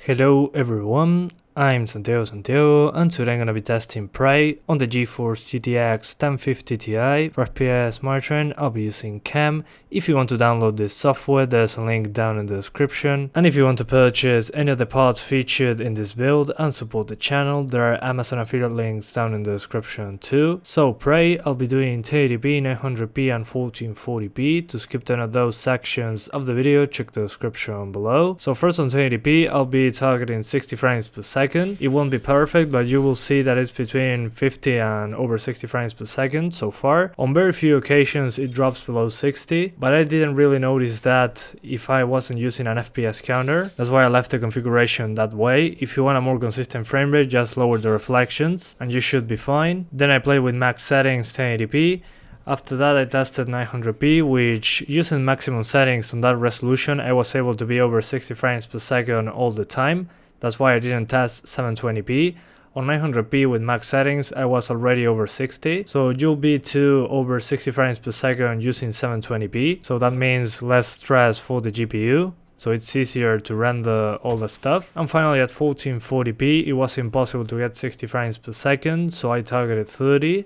Hello everyone, I'm Santiago, and today I'm gonna be testing Prey on the GeForce GTX 1050 Ti. For FPS monitoring, I'll be using Cam. If you want to download this software, there's a link down in the description. And if you want to purchase any of the parts featured in this build and support the channel, there are Amazon affiliate links down in the description too. So Prey, I'll be doing 1080p, 900p and 1440p. To skip to any of those sections of the video, check the description below. So first on 1080p, I'll be targeting 60 frames per second. It won't be perfect, but you will see that it's between 50 and over 60 frames per second so far. On very few occasions it drops below 60, but I didn't really notice that if I wasn't using an FPS counter. That's why I left the configuration that way. If you want a more consistent frame rate, just lower the reflections and you should be fine. Then I played with max settings 1080p. After that I tested 900p, which using maximum settings on that resolution I was able to be over 60 frames per second all the time. That's why I didn't test 720p. On 900p with max settings I was already over 60, so you'll be to over 60 frames per second using 720p, so that means less stress for the GPU. So it's easier to render all the stuff. And finally at 1440p it was impossible to get 60 frames per second, so I targeted 30.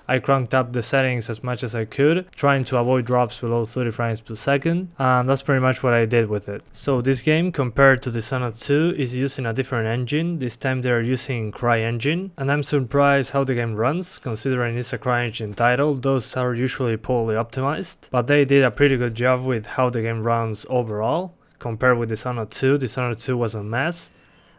I cranked up the settings as much as I could, trying to avoid drops below 30 frames per second, and that's pretty much what I did with it. So this game, compared to Dishonored 2, is using a different engine. This time they are using CryEngine, and I'm surprised how the game runs, considering it's a CryEngine title. Those are usually poorly optimized, but they did a pretty good job with how the game runs overall. Compared with Dishonored 2, Dishonored 2 was a mess.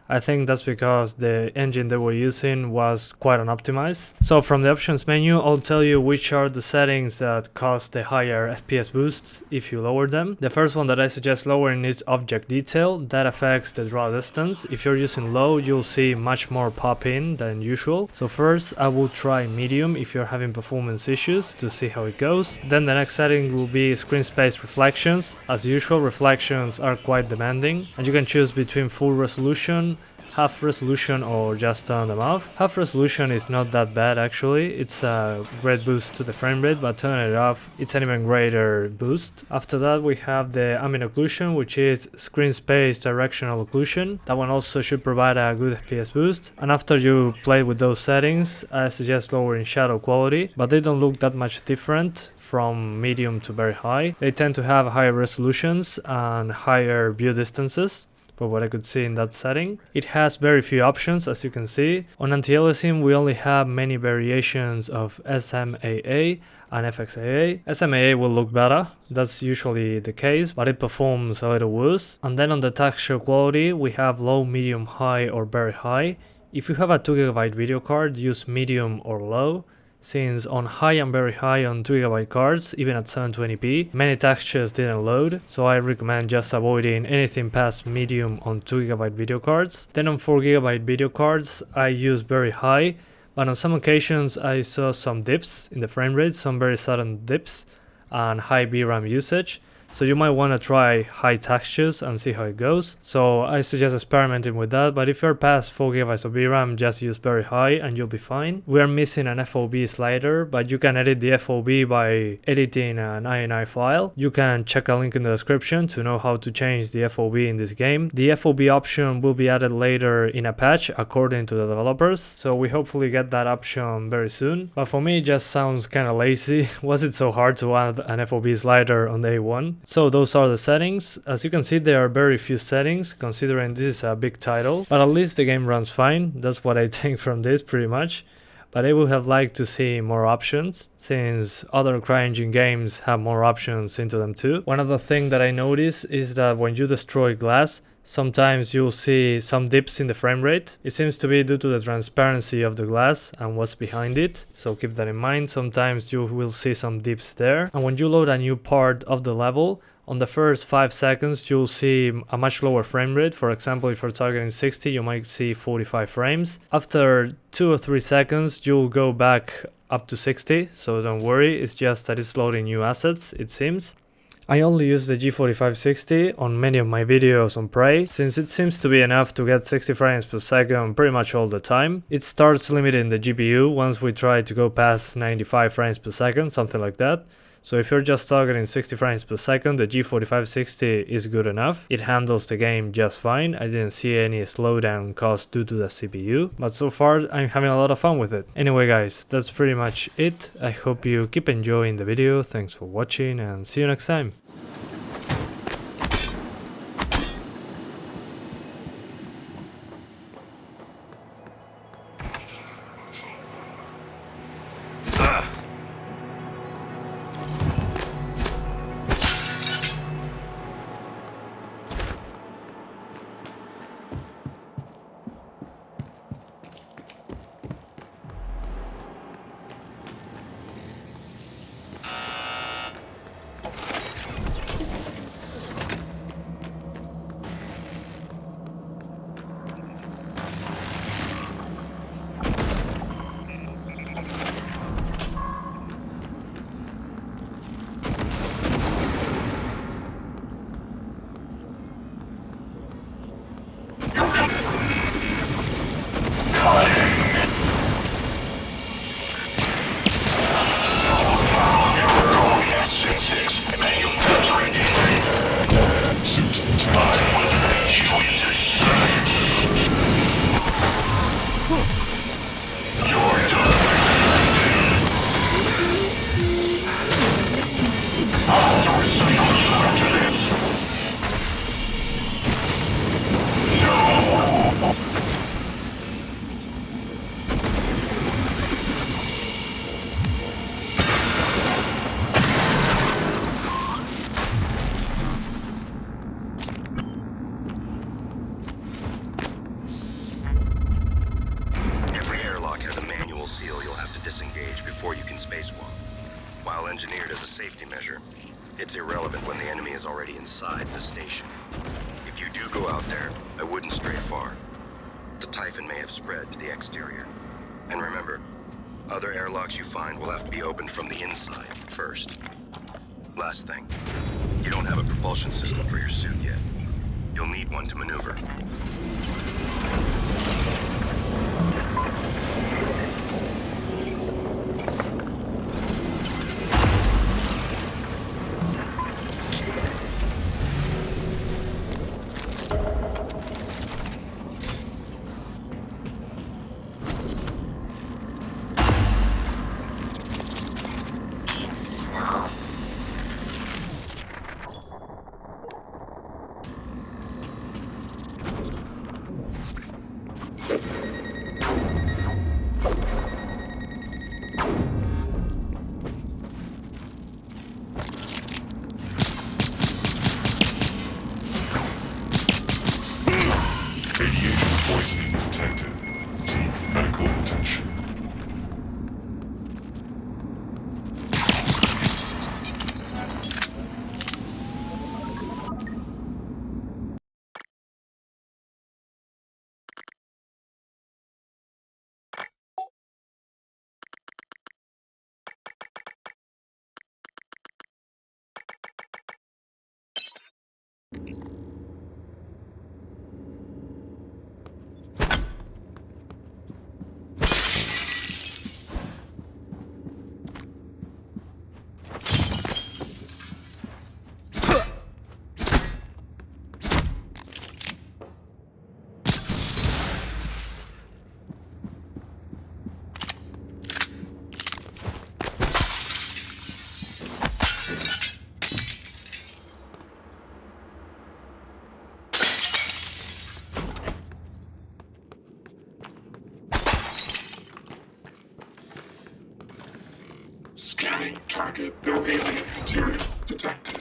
I think that's because the engine they were using was quite unoptimized. So from the options menu, I'll tell you which are the settings that cause the higher FPS boosts if you lower them. The first one that I suggest lowering is object detail. That affects the draw distance. If you're using low, you'll see much more pop in than usual. So first I will try medium if you're having performance issues to see how it goes. Then the next setting will be screen space reflections. As usual, reflections are quite demanding, and you can choose between full resolution, half resolution, or just turn them off. Half resolution is not that bad actually, it's a great boost to the frame rate, but turn it off, it's an even greater boost. After that we have the ambient occlusion, which is screen space directional occlusion. That one also should provide a good FPS boost. And after you play with those settings, I suggest lowering shadow quality, but they don't look that much different from medium to very high. They tend to have higher resolutions and higher view distances, for what I could see in that setting. It has very few options, as you can see. On anti-aliasing we only have many variations of SMAA and FXAA. SMAA will look better, that's usually the case, but it performs a little worse. And then on the texture quality we have low, medium, high or very high. If you have a 2GB video card, use medium or low, since on high and very high on 2GB cards, even at 720p, many textures didn't load, so I recommend just avoiding anything past medium on 2GB video cards. Then on 4GB video cards, I use very high, but on some occasions I saw some dips in the frame rate, some very sudden dips, and high VRAM usage. So you might want to try high textures and see how it goes. So I suggest experimenting with that, but if you're past 4GB of VRAM, just use very high and you'll be fine. We are missing an FOV slider, but you can edit the FOV by editing an INI file. You can check a link in the description to know how to change the FOV in this game. The FOV option will be added later in a patch according to the developers, so we hopefully get that option very soon. But for me it just sounds kinda lazy. Was it so hard to add an FOV slider on day one? So those are the settings. As you can see, there are very few settings considering this is a big title, but at least the game runs fine. That's what I take from this pretty much. But I would have liked to see more options, since other CryEngine games have more options into them too. One other thing that I noticed is that when you destroy glass, sometimes you'll see some dips in the frame rate. It seems to be due to the transparency of the glass and what's behind it, so keep that in mind. Sometimes you will see some dips there. And when you load a new part of the level, on the first 5 seconds you'll see a much lower frame rate. For example, if you're targeting 60, you might see 45 frames. After 2 or 3 seconds you'll go back up to 60, so don't worry, it's just that it's loading new assets, it seems. I only use the G4560 on many of my videos on Prey, since it seems to be enough to get 60 frames per second pretty much all the time. It starts limiting the GPU once we try to go past 95 frames per second, something like that. So if you're just targeting 60 frames per second, the G4560 is good enough. It handles the game just fine. I didn't see any slowdown caused due to the CPU, but so far I'm having a lot of fun with it. Anyway guys, that's pretty much it. I hope you keep enjoying the video. Thanks for watching and see you next time. Seal you'll have to disengage before you can spacewalk. While engineered as a safety measure, it's irrelevant when the enemy is already inside the station. If you do go out there, I wouldn't stray far. The Typhon may have spread to the exterior. And remember, other airlocks you find will have to be opened from the inside first. Last thing, you don't have a propulsion system for your suit yet. You'll need one to maneuver. Poisoning detected. Seek medical attention. Scanning target. No alien material detected.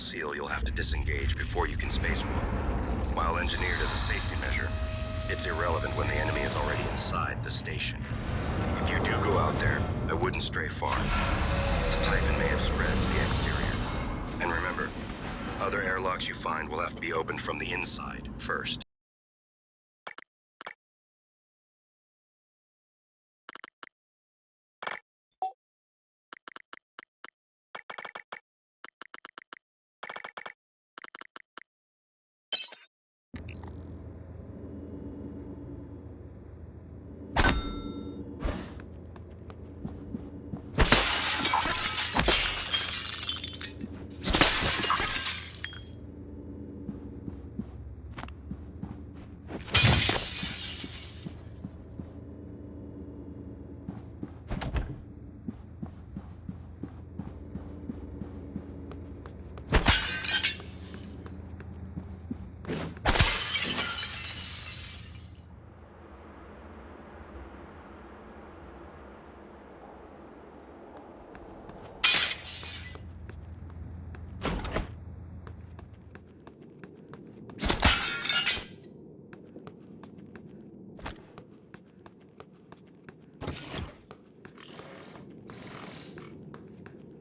seal you'll have to disengage before you can spacewalk. While engineered as a safety measure, it's irrelevant when the enemy is already inside the station. If you do go out there, I wouldn't stray far. The Typhon may have spread to the exterior. And remember, other airlocks you find will have to be opened from the inside first.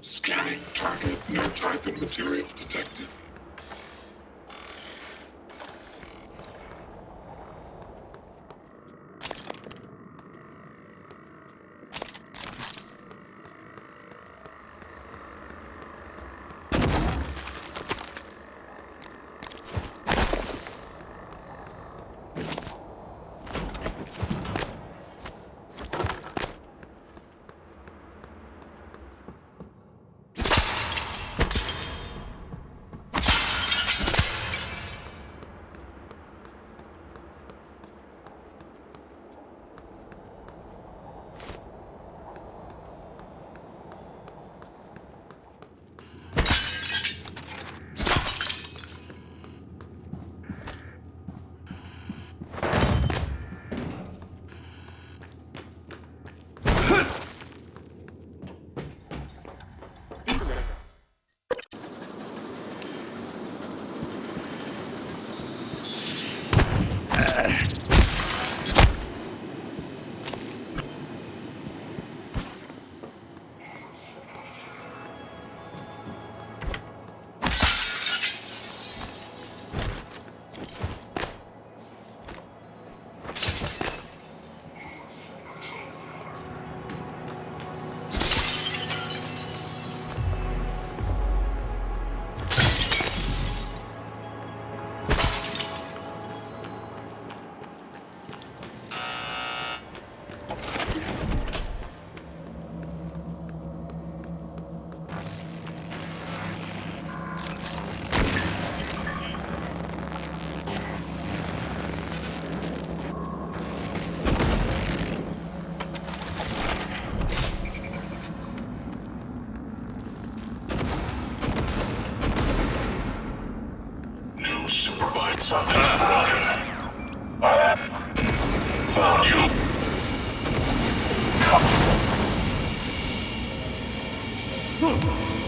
Scanning target, no Typhon material detected. Found you. Come.